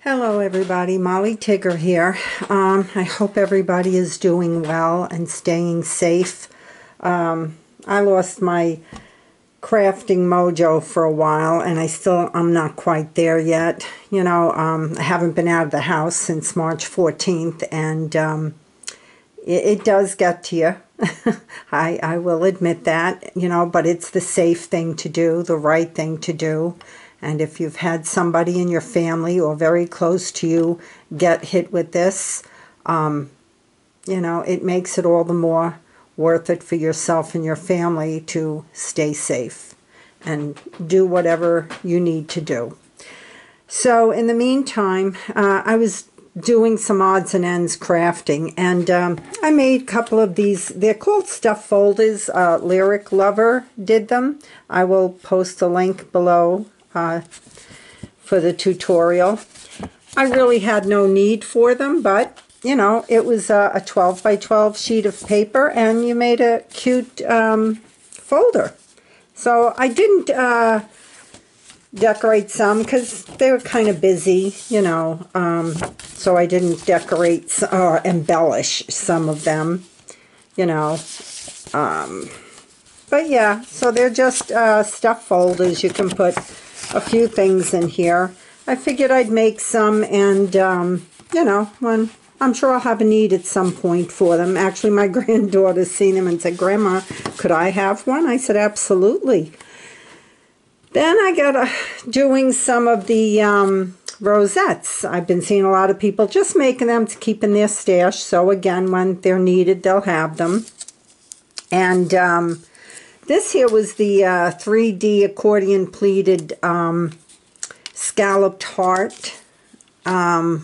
Hello everybody, Molly Tigger here. I hope everybody is doing well and staying safe. I lost my crafting mojo for a while and I'm not quite there yet. You know, I haven't been out of the house since March 14th and it does get to you. I will admit that, you know, but it's the safe thing to do, the right thing to do. And if you've had somebody in your family or very close to you get hit with this, you know, it makes it all the more worth it for yourself and your family to stay safe and do whatever you need to do. So in the meantime, I was doing some odds and ends crafting, and I made a couple of these. They're called stuff folders. Lyric Lover did them. I will post a link below for the tutorial. I really had no need for them, but you know, it was a 12 by 12 sheet of paper and you made a cute folder. So I didn't decorate some because they were kind of busy, you know, so I didn't decorate or embellish some of them, you know. But yeah, so they're just stuff folders. You can put a few things in here. I figured I'd make some, and you know, when I'm sure I'll have a need at some point for them. Actually, my granddaughter's seen them and said, "Grandma, could I have one?" I said, "Absolutely." Then I got doing some of the rosettes. I've been seeing a lot of people just making them to keep in their stash. So again, when they're needed, they'll have them. And this here was the 3D accordion pleated scalloped heart, I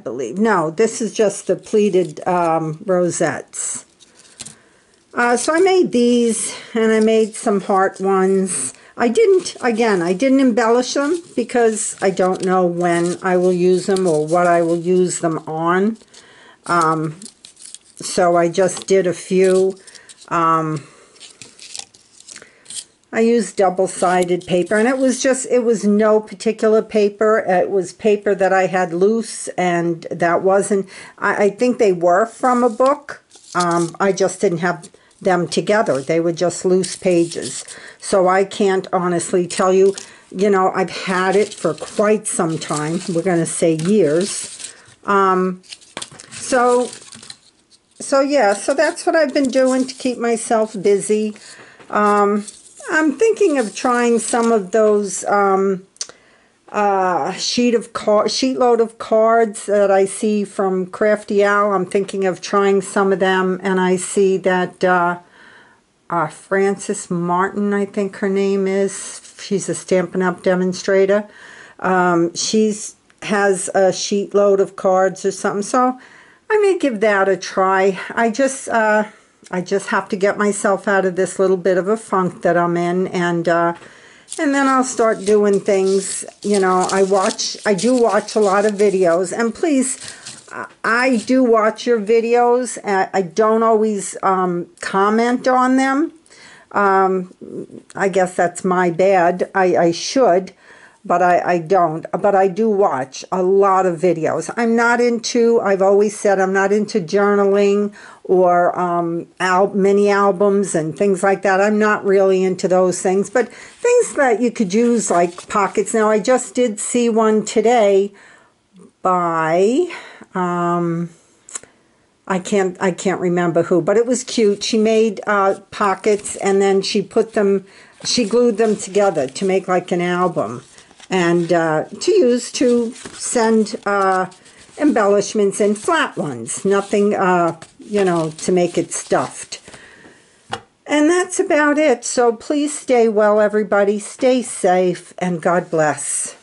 believe. No, this is just the pleated rosettes. So I made these, and I made some heart ones. I didn't embellish them because I don't know when I will use them or what I will use them on. So I just did a few. I used double-sided paper, and it was no particular paper. It was paper that I had loose, and that wasn't, I think they were from a book. I just didn't have them together. They were just loose pages. So I can't honestly tell you, you know, I've had it for quite some time. We're going to say years. So yeah, so that's what I've been doing to keep myself busy. I'm thinking of trying some of those sheetload of cards that I see from Crafty Owl. I'm thinking of trying some of them, and I see that Frances Martin, I think her name is. She's a Stampin' Up! Demonstrator. She has a sheetload of cards or something, so I may give that a try. I just have to get myself out of this little bit of a funk that I'm in, and then I'll start doing things. You know, I do watch a lot of videos, and please, I do watch your videos. I don't always comment on them. I guess that's my bad. I should. But I don't. But I do watch a lot of videos. I've always said I'm not into journaling or mini albums and things like that. I'm not really into those things. But things that you could use like pockets. Now, I just did see one today by, I can't remember who, but it was cute. She made pockets, and then she glued them together to make like an album. And to use to send embellishments in, flat ones. Nothing, you know, to make it stuffed. And that's about it. So please stay well, everybody. Stay safe, and God bless.